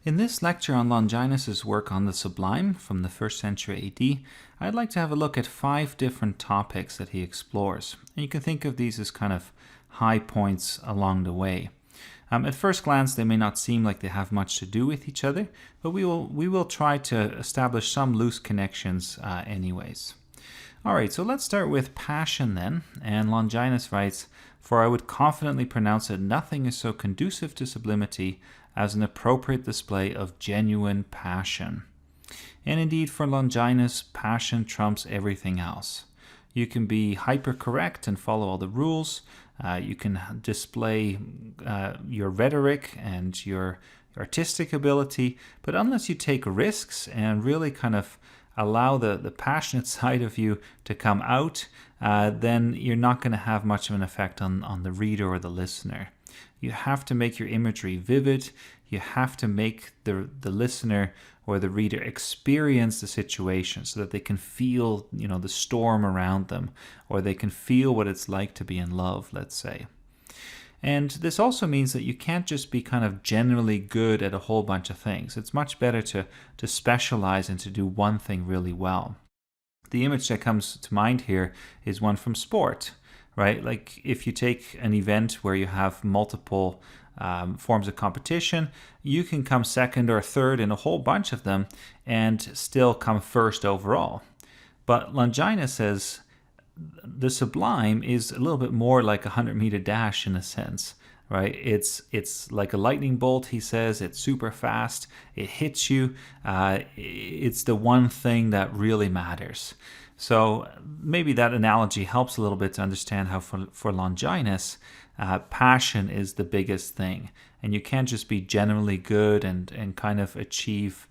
In this lecture on Longinus' work on the Sublime from the 1st century AD, I'd like to have a look at 5 different topics that he explores. And you can think of these as kind of high points along the way. At first glance, they may not seem like they have much to do with each other, but we will try to establish some loose connections anyways. Alright, so let's start with passion then. And Longinus writes, "For I would confidently pronounce that nothing is so conducive to sublimity as an appropriate display of genuine passion." And indeed, for Longinus, passion trumps everything else. You can be hyper-correct and follow all the rules. You can display your rhetoric and your artistic ability, but unless you take risks and really kind of allow the passionate side of you to come out, then you're not going to have much of an effect on the reader or the listener. You have to make your imagery vivid. You have to make the listener or the reader experience the situation so that they can feel, the storm around them, or they can feel what it's like to be in love, let's say. And this also means that you can't just be kind of generally good at a whole bunch of things. It's much better to specialize and to do one thing really well. The image that comes to mind here is one from sport, right? Like if you take an event where you have multiple forms of competition, you can come second or third in a whole bunch of them and still come first overall. But Longinus says the Sublime is a little bit more like a 100-meter dash in a sense, right? It's like a lightning bolt, he says. It's super fast. It hits you. It's the one thing that really matters. So maybe that analogy helps a little bit to understand how for Longinus, passion is the biggest thing. And you can't just be generally good and kind of achieve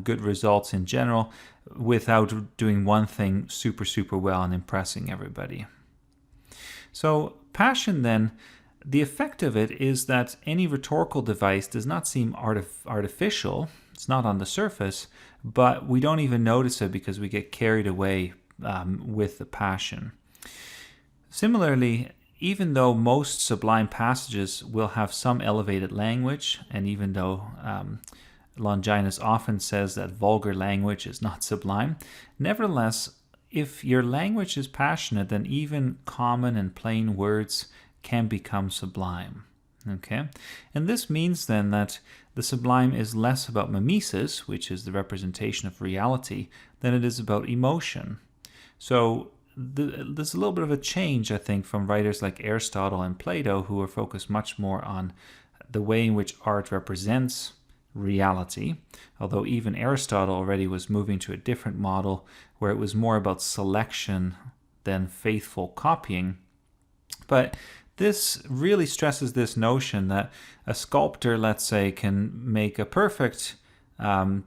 good results in general without doing one thing super, super well and impressing everybody. So passion then, the effect of it is that any rhetorical device does not seem artificial. It's not on the surface, but we don't even notice it because we get carried away with the passion. Similarly, even though most sublime passages will have some elevated language, and even though Longinus often says that vulgar language is not sublime, nevertheless, if your language is passionate, then even common and plain words can become sublime. Okay? And this means then that the sublime is less about mimesis, which is the representation of reality, than it is about emotion. So there's a little bit of a change, I think, from writers like Aristotle and Plato, who are focused much more on the way in which art represents reality, although even Aristotle already was moving to a different model where it was more about selection than faithful copying. But this really stresses this notion that a sculptor, let's say, can make a perfect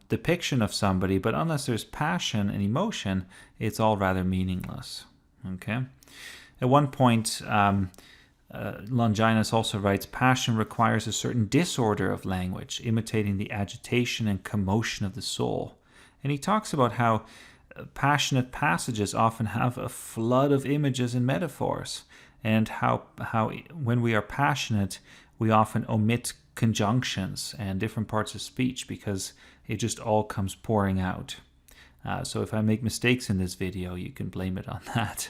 depiction of somebody, but unless there's passion and emotion, it's all rather meaningless. Okay. At one point, Longinus also writes, "Passion requires a certain disorder of language, imitating the agitation and commotion of the soul." And he talks about how passionate passages often have a flood of images and metaphors, and how when we are passionate, we often omit conjunctions and different parts of speech because it just all comes pouring out. So if I make mistakes in this video, you can blame it on that.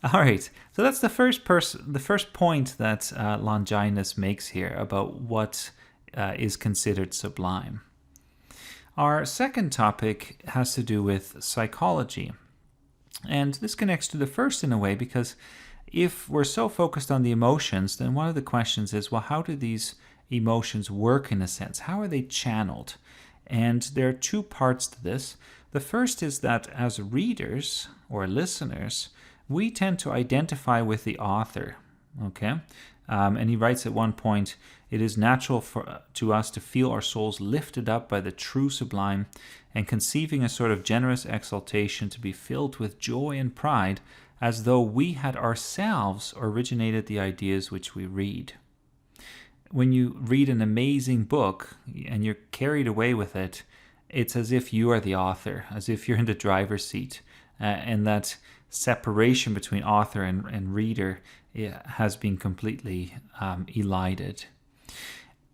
All right, so that's the first point that Longinus makes here about what is considered sublime. Our second topic has to do with psychology. And this connects to the first in a way because if we're so focused on the emotions, then one of the questions is, well, how do these emotions work in a sense? How are they channeled? And there are 2 parts to this. The first is that as readers or listeners, we tend to identify with the author, okay? And he writes at one point, "It is natural to us to feel our souls lifted up by the true sublime and conceiving a sort of generous exaltation to be filled with joy and pride as though we had ourselves originated the ideas which we read." When you read an amazing book and you're carried away with it, it's as if you are the author, as if you're in the driver's seat, and that separation between author and reader has been completely elided.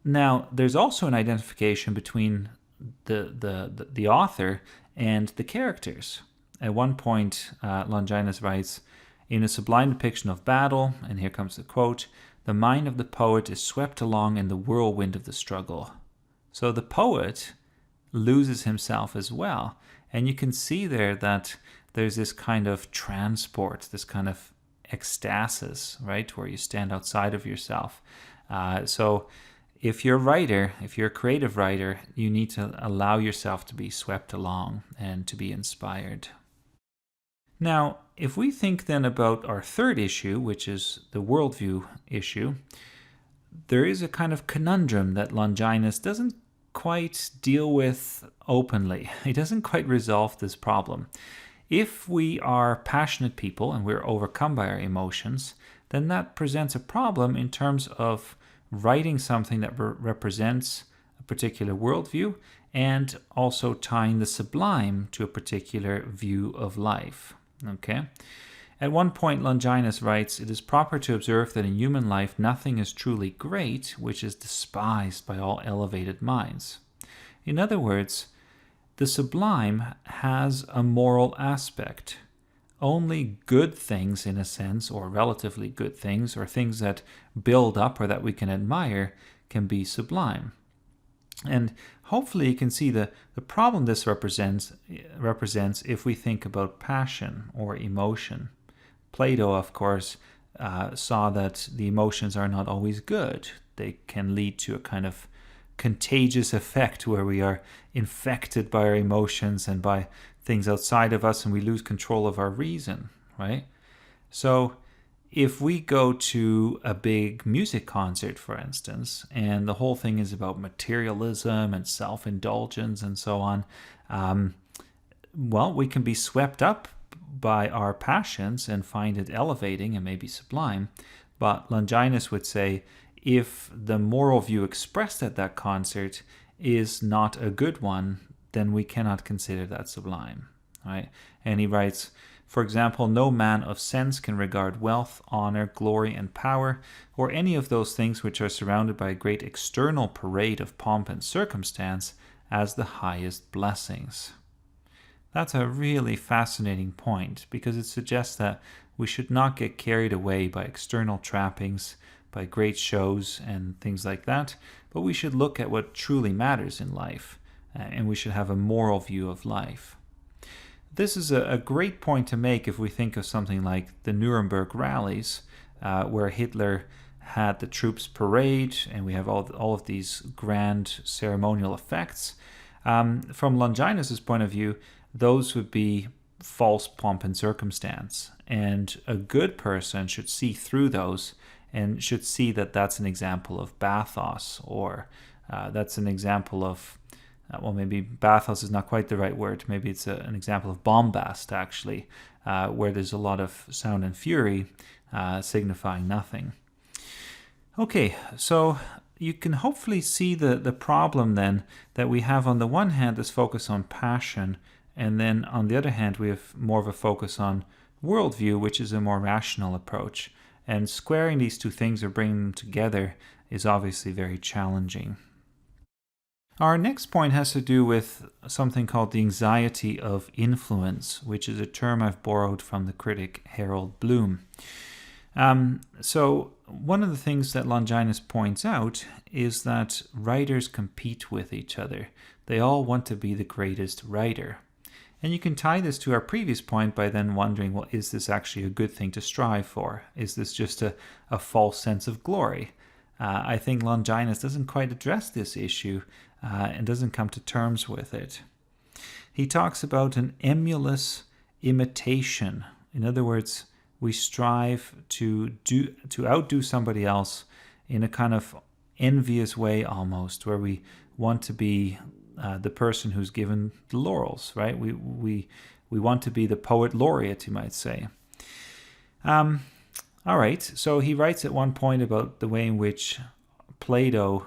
Now, there's also an identification between the author and the characters. At one point, Longinus writes, "In a sublime depiction of battle," and here comes the quote, "the mind of the poet is swept along in the whirlwind of the struggle." So the poet loses himself as well. And you can see there that there's this kind of transport, this kind of ecstasis, right, where you stand outside of yourself. So if you're a writer, if you're a creative writer, you need to allow yourself to be swept along and to be inspired. Now, if we think then about our third issue, which is the worldview issue, there is a kind of conundrum that Longinus doesn't quite deal with openly. He doesn't quite resolve this problem. If we are passionate people and we're overcome by our emotions, then that presents a problem in terms of writing something that represents a particular worldview and also tying the sublime to a particular view of life. Okay? At one point, Longinus writes, "It is proper to observe that in human life nothing is truly great which is despised by all elevated minds." In other words, the sublime has a moral aspect. Only good things, in a sense, or relatively good things, or things that build up or that we can admire, can be sublime. And hopefully you can see the problem this represents if we think about passion or emotion. Plato, of course, saw that the emotions are not always good. They can lead to a kind of contagious effect where we are infected by our emotions and by things outside of us and we lose control of our reason, right? So if we go to a big music concert, for instance, and the whole thing is about materialism and self-indulgence and so on, well, we can be swept up by our passions and find it elevating and maybe sublime. But Longinus would say, if the moral view expressed at that concert is not a good one, then we cannot consider that sublime, right? And he writes, "For example, no man of sense can regard wealth, honor, glory, and power, or any of those things which are surrounded by a great external parade of pomp and circumstance, as the highest blessings." That's a really fascinating point, because it suggests that we should not get carried away by external trappings, by great shows and things like that, but we should look at what truly matters in life, and we should have a moral view of life. This is a great point to make if we think of something like the Nuremberg rallies, where Hitler had the troops parade, and we have all of these grand ceremonial effects. From Longinus's point of view, those would be false pomp and circumstance, and a good person should see through those and should see that that's an example of bathos, or that's an example of, well, maybe bathos is not quite the right word. Maybe it's an example of bombast, actually, where there's a lot of sound and fury signifying nothing. Okay, so you can hopefully see the problem then that we have on the one hand this focus on passion, and then on the other hand we have more of a focus on worldview, which is a more rational approach. And squaring these two things or bringing them together is obviously very challenging. Our next point has to do with something called the anxiety of influence, which is a term I've borrowed from the critic Harold Bloom. So one of the things that Longinus points out is that writers compete with each other. They all want to be the greatest writer. And you can tie this to our previous point by then wondering, well, is this actually a good thing to strive for? Is this just a false sense of glory? I think Longinus doesn't quite address this issue and doesn't come to terms with it. He talks about an emulous imitation. In other words, we strive to outdo somebody else in a kind of envious way almost, where we want to be the person who's given the laurels, right? We want to be the poet laureate, you might say. All right, so he writes at one point about the way in which Plato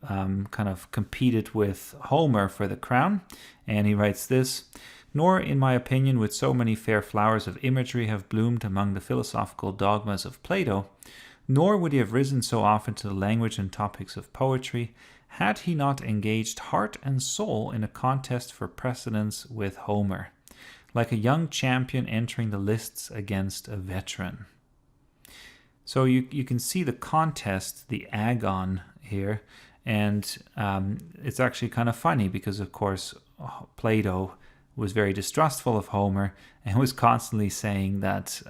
kind of competed with Homer for the crown, and he writes this: "Nor, in my opinion, would so many fair flowers of imagery have bloomed among the philosophical dogmas of Plato, nor would he have risen so often to the language and topics of poetry had he not engaged heart and soul in a contest for precedence with Homer, like a young champion entering the lists against a veteran. So you can see the contest, the agon here, and it's actually kind of funny because, of course, Plato was very distrustful of Homer and was constantly saying that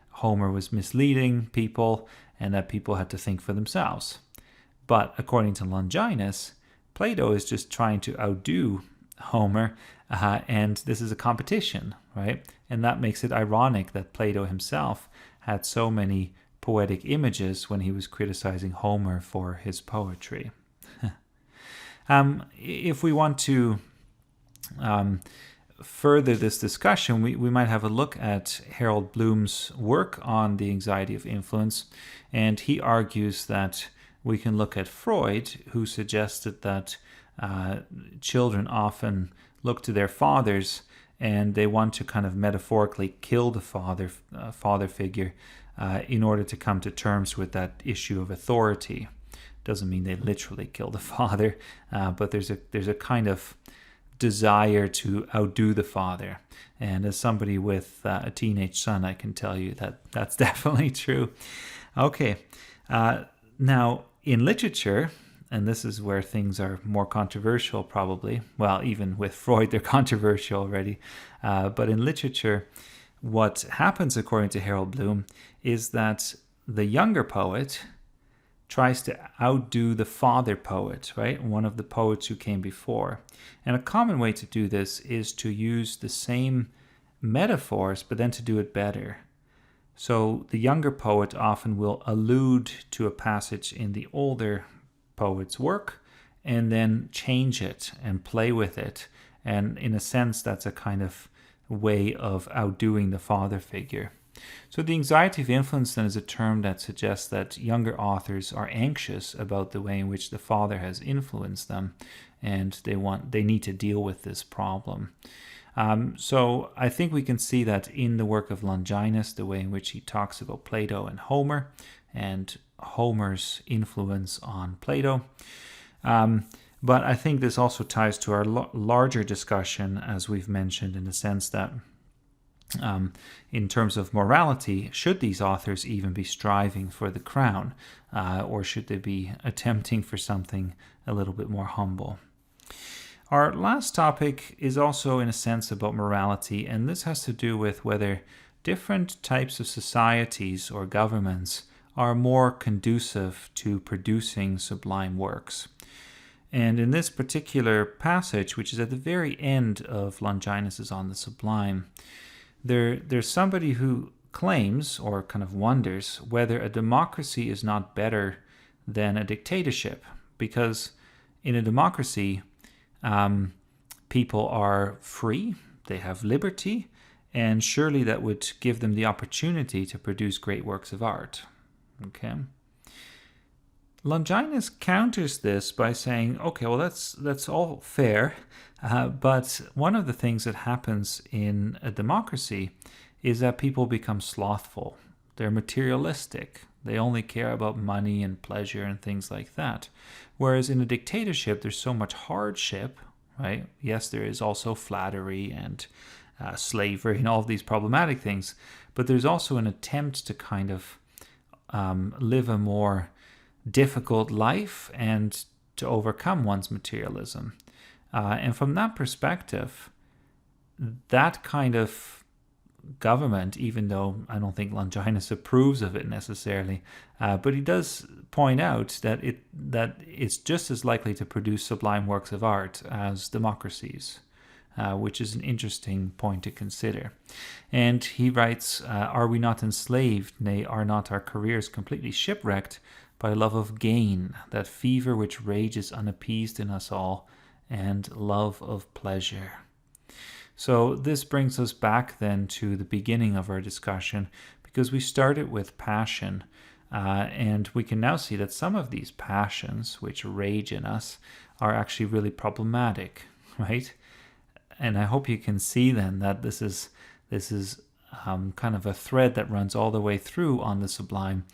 Homer was misleading people and that people had to think for themselves. But according to Longinus, Plato is just trying to outdo Homer, and this is a competition, right? And that makes it ironic that Plato himself had so many poetic images when he was criticizing Homer for his poetry. If we want to further this discussion, we might have a look at Harold Bloom's work on the anxiety of influence, and he argues that we can look at Freud, who suggested that children often look to their fathers and they want to kind of metaphorically kill the father figure in order to come to terms with that issue of authority. Doesn't mean they literally kill the father, but there's a kind of desire to outdo the father. And as somebody with a teenage son, I can tell you that that's definitely true. Okay, now in literature, and this is where things are more controversial probably, well, even with Freud they're controversial already, but in literature, what happens according to Harold Bloom is that the younger poet tries to outdo the father poet, right? One of the poets who came before. And a common way to do this is to use the same metaphors, but then to do it better. So the younger poet often will allude to a passage in the older poet's work and then change it and play with it. And in a sense, that's a kind of way of outdoing the father figure. So the anxiety of influence then is a term that suggests that younger authors are anxious about the way in which the father has influenced them, and they need to deal with this problem. So I think we can see that in the work of Longinus, the way in which he talks about Plato and Homer, and Homer's influence on Plato. But I think this also ties to our larger discussion, as we've mentioned, in the sense that in terms of morality, should these authors even be striving for the crown, or should they be attempting for something a little bit more humble? Our last topic is also in a sense about morality, and this has to do with whether different types of societies or governments are more conducive to producing sublime works. And in this particular passage, which is at the very end of Longinus' On the Sublime, there's somebody who claims or kind of wonders whether a democracy is not better than a dictatorship, because in a democracy, people are free, they have liberty, and surely that would give them the opportunity to produce great works of art. Okay. Longinus counters this by saying, okay, well, that's all fair, but one of the things that happens in a democracy is that people become slothful. They're materialistic. They only care about money and pleasure and things like that. Whereas in a dictatorship, there's so much hardship, right? Yes, there is also flattery and slavery and all of these problematic things, but there's also an attempt to kind of live a more difficult life and to overcome one's materialism. And from that perspective, that kind of government, even though I don't think Longinus approves of it necessarily, but he does point out that it's just as likely to produce sublime works of art as democracies, which is an interesting point to consider. And he writes, are we not enslaved, nay, are not our careers completely shipwrecked by love of gain, that fever which rages unappeased in us all, and love of pleasure? So this brings us back then to the beginning of our discussion, because we started with passion, and we can now see that some of these passions which rage in us are actually really problematic, right? And I hope you can see then that this is kind of a thread that runs all the way through On the Sublime,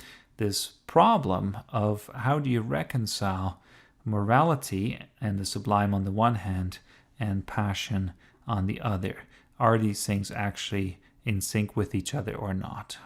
this problem of how do you reconcile morality and the sublime on the one hand and passion on the other. Are these things actually in sync with each other or not?